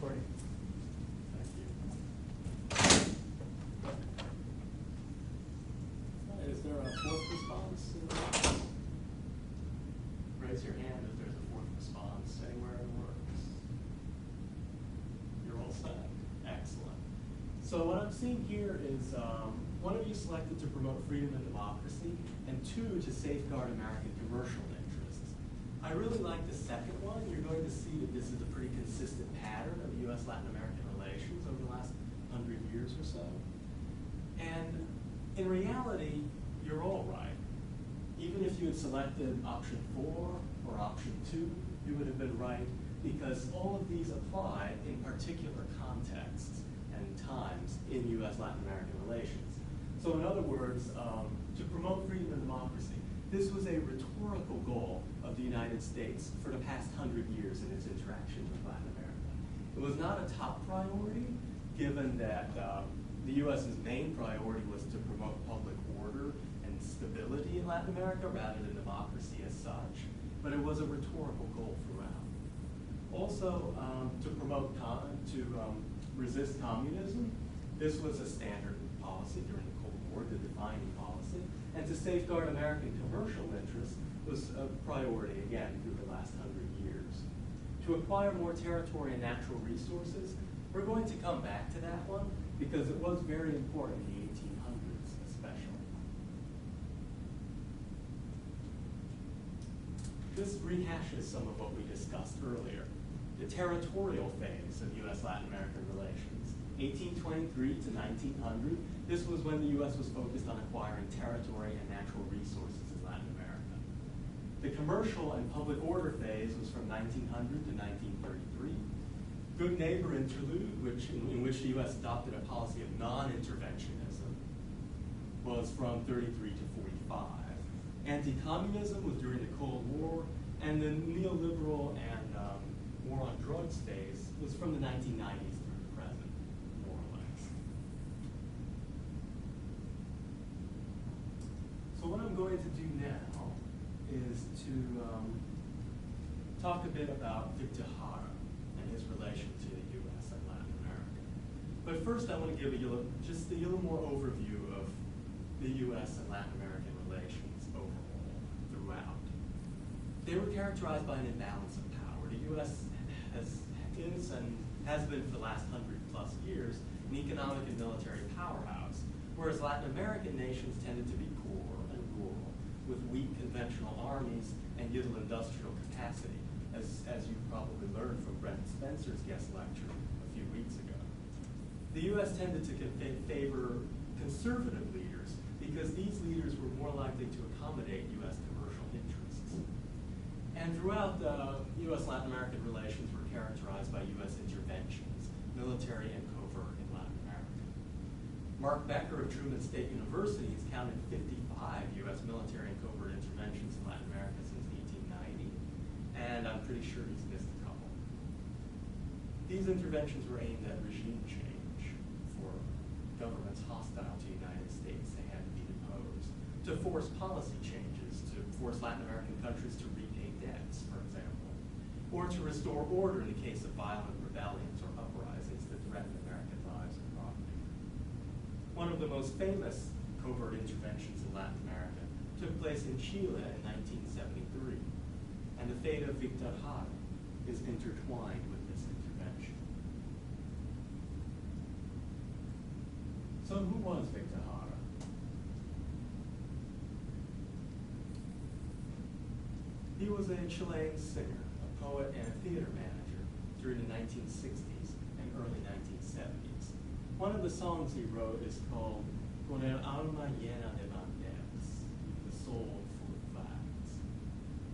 recording. Thank you. Is there a fourth response in the works? Raise your hand if there's a fourth response anywhere in the works. You're all set. Excellent. So what I'm seeing here is one of you selected to promote freedom and democracy, and two, to safeguard American commercial interests. I really like the second one. You're going to see that this is a pretty consistent pattern of U.S.-Latin American relations over the last 100 years or so. And in reality, you're all right. Even if you had selected option 4 or option 2, you would have been right, because all of these apply in particular contexts and times in U.S.-Latin American relations. So in other words, to promote freedom and democracy, this was a rhetorical goal of the United States for the past 100 years in its interaction with Latin America. It was not a top priority, given that the U.S.'s main priority was to promote public order and stability in Latin America rather than democracy as such, but it was a rhetorical goal throughout. Also, to promote, resist communism, this was a standard policy during the Cold War, the defining policy, and to safeguard American commercial interests was a priority, again, through the last 100 years. To acquire more territory and natural resources, we're going to come back to that one because it was very important in the 1800s especially. This rehashes some of what we discussed earlier. The territorial phase of U.S.-Latin American relations, 1823 to 1900, this was when the U.S. was focused on acquiring territory and natural resources in Latin America. The commercial and public order phase was from 1900 to 1933. Good neighbor interlude, in which the U.S. adopted a policy of non-interventionism, was from 33 to 45. Anti-communism was during the Cold War, and the neoliberal and war on drugs phase was from the 1990s through the present, more or less. So what I'm going to do now is to talk a bit about Victor Jara and his relation to the U.S. and Latin America. But first I want to give just a little more overview of the U.S. and Latin American relations overall, throughout. They were characterized by an imbalance of power. The U.S. is and has been for the last 100+ years an economic and military powerhouse, whereas Latin American nations tended to be poor and rural, with weak conventional armies and little industrial capacity, as you probably learned from Brent Spencer's guest lecture a few weeks ago. The U.S. tended to favor conservative leaders because these leaders were more likely to accommodate U.S. commercial interests. And throughout U.S.-Latin American relations were characterized by U.S. interventions, military and covert in Latin America. Mark Becker of Truman State University has counted 55 U.S. military and covert interventions in Latin America since 1890, and I'm pretty sure he's missed a couple. These interventions were aimed at regime change for governments hostile to the United States. They had to be deposed. To force policy changes, to force Latin American countries to repay debts, for example, or to restore order in the case of violent rebellions or uprisings that threaten American lives and property. One of the most famous covert interventions in Latin America took place in Chile in 1973, and the fate of Victor Jara is intertwined with this intervention. So who was Victor Jara? He was a Chilean singer, a poet, and a theater manager during the 1960s and early 1970s. One of the songs he wrote is called Con el alma llena de banderas, the soul full of flags.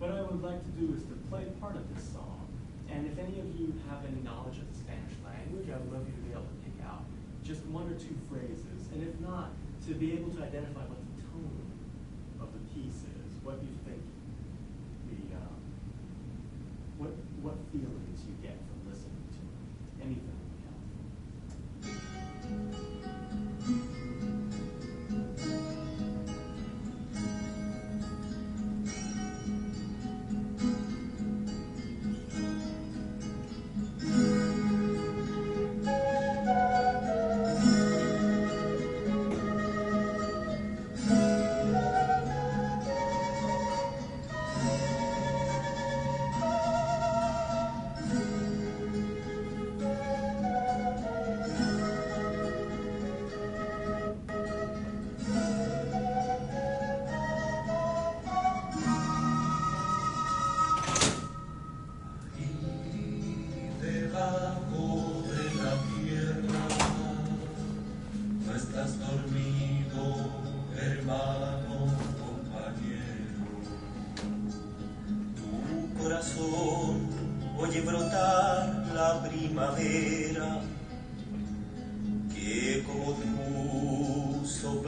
What I would like to do is to play part of this song, and if any of you have any knowledge of the Spanish language, I would love you to be able to pick out just one or two phrases, and if not, to be able to identify what the tone of the piece is, what you think what feelings you get from listening to it. Anything would be helpful.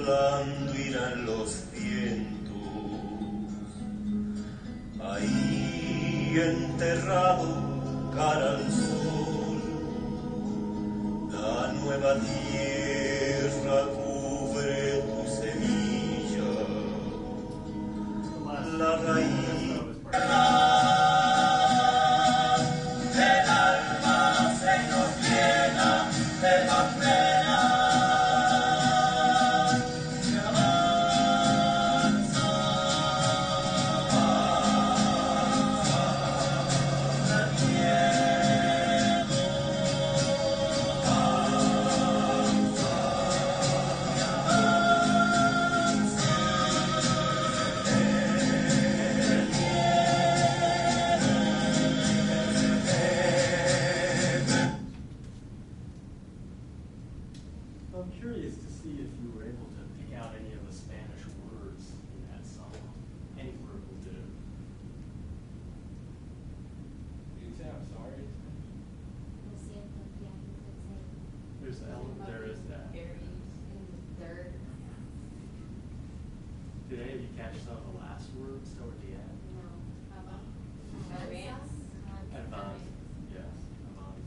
soplando irán los vientos, ahí enterrado cara al sol, la nueva tierra cubre tu semilla, la raíz. I'm curious to see if you were able to pick out any of the Spanish words in that song. Any word will do. Did you say I'm sorry? There's there is that. Third. Did any of you catch some of the last words toward the end? Advance. Advance. Yes. Advance.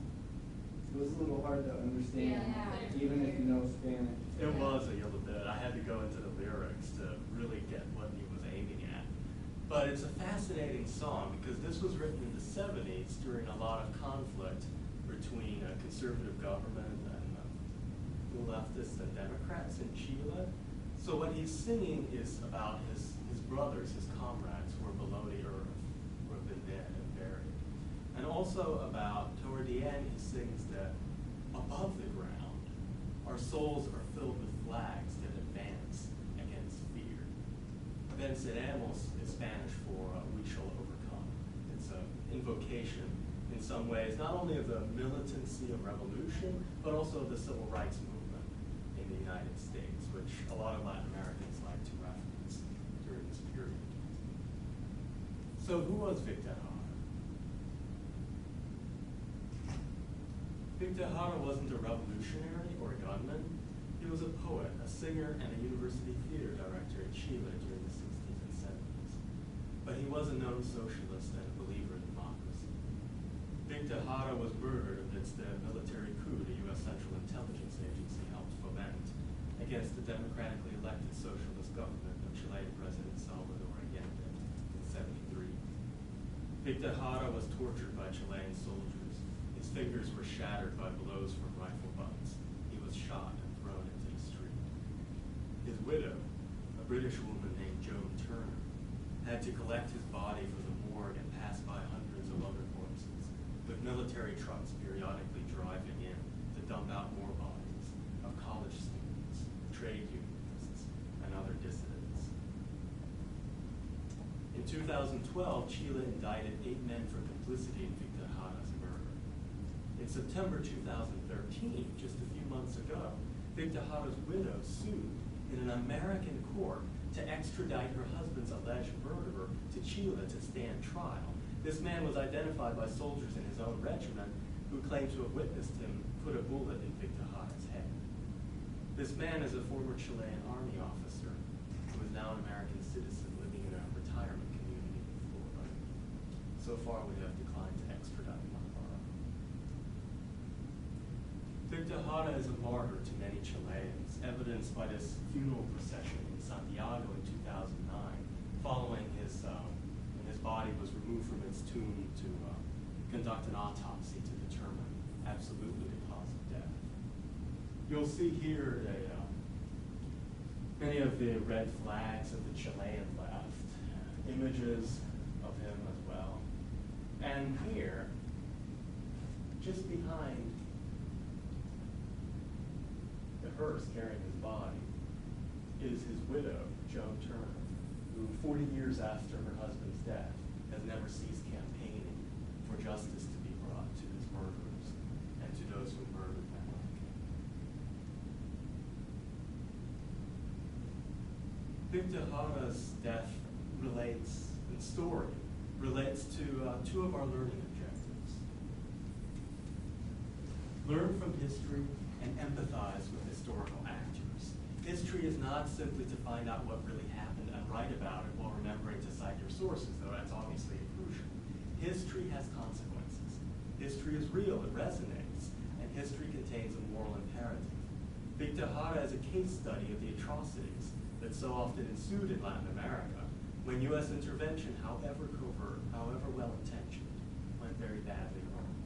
It was a little hard to understand, Yeah. even if you know Spanish. It was a little bit. I had to go into the lyrics to really get what he was aiming at. But it's a fascinating song because this was written in the 70s during a lot of conflict between a conservative government and leftists and Democrats in Chile. So what he's singing is about his brothers, his comrades who are below the earth, who have been dead and buried. And also about, toward the end, he sings that above the ground, our souls are filled with flags that advance against fear. Venceremos is Spanish for we shall overcome. It's an invocation in some ways, not only of the militancy of revolution, but also of the civil rights movement in the United States, which a lot of Latin Americans like to reference during this period. So who was Victor Jara? Victor Jara wasn't a revolutionary or a gunman. He was a poet, a singer, and a university theater director in Chile during the 60s and 70s. But he was a known socialist and a believer in democracy. Victor Jara was murdered amidst the military coup the U.S. Central Intelligence Agency helped foment against the democratically elected socialist government of Chilean President Salvador Allende in 1973. Victor Jara was tortured by Chilean soldiers. His fingers were shattered by blows from rifle butts. He was shot and thrown into the street. His widow, a British woman named Joan Turner, had to collect his body from the morgue and pass by hundreds of other corpses, with military trucks periodically driving in to dump out more bodies of college students, trade unionists, and other dissidents. In 2012, Chile indicted 8 men for complicity in Victor Jara's murder. In September 2013, just a few months ago, Victor Jara's widow sued in an American court to extradite her husband's alleged murderer to Chile to stand trial. This man was identified by soldiers in his own regiment who claimed to have witnessed him put a bullet in Victor Jara's head. This man is a former Chilean army officer who is now an American citizen living in a retirement community in Florida. So far, we have declined to extradite one of our own. Victor Jara is a martyr to many Chileans, evidenced by this funeral procession in Santiago in 2009, following when his body was removed from its tomb to conduct an autopsy to determine absolutely the cause of death. You'll see here many of the red flags of the Chilean left, images of him as well. And here, just behind the hearse carrying his body, is his widow, Joan Turner, who 40 years after her husband's death has never ceased campaigning for justice to be brought to his murderers and to those who murdered them like him. Victor Jara's death relates to two of our learning objectives. Learn from history and empathize with historical actors. History is not simply to find out what really happened and write about it while remembering to cite your sources, though that's obviously crucial. History has consequences. History is real, it resonates, and history contains a moral imperative. Victor Jara is a case study of the atrocities that so often ensued in Latin America when U.S. intervention, however covert, however well-intentioned, went very badly wrong.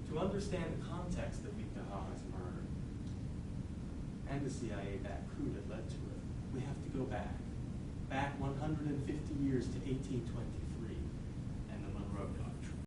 To understand the context of Victor Jara's murder and the CIA-backed coup that led to it, we have to go back 150 years to 1825.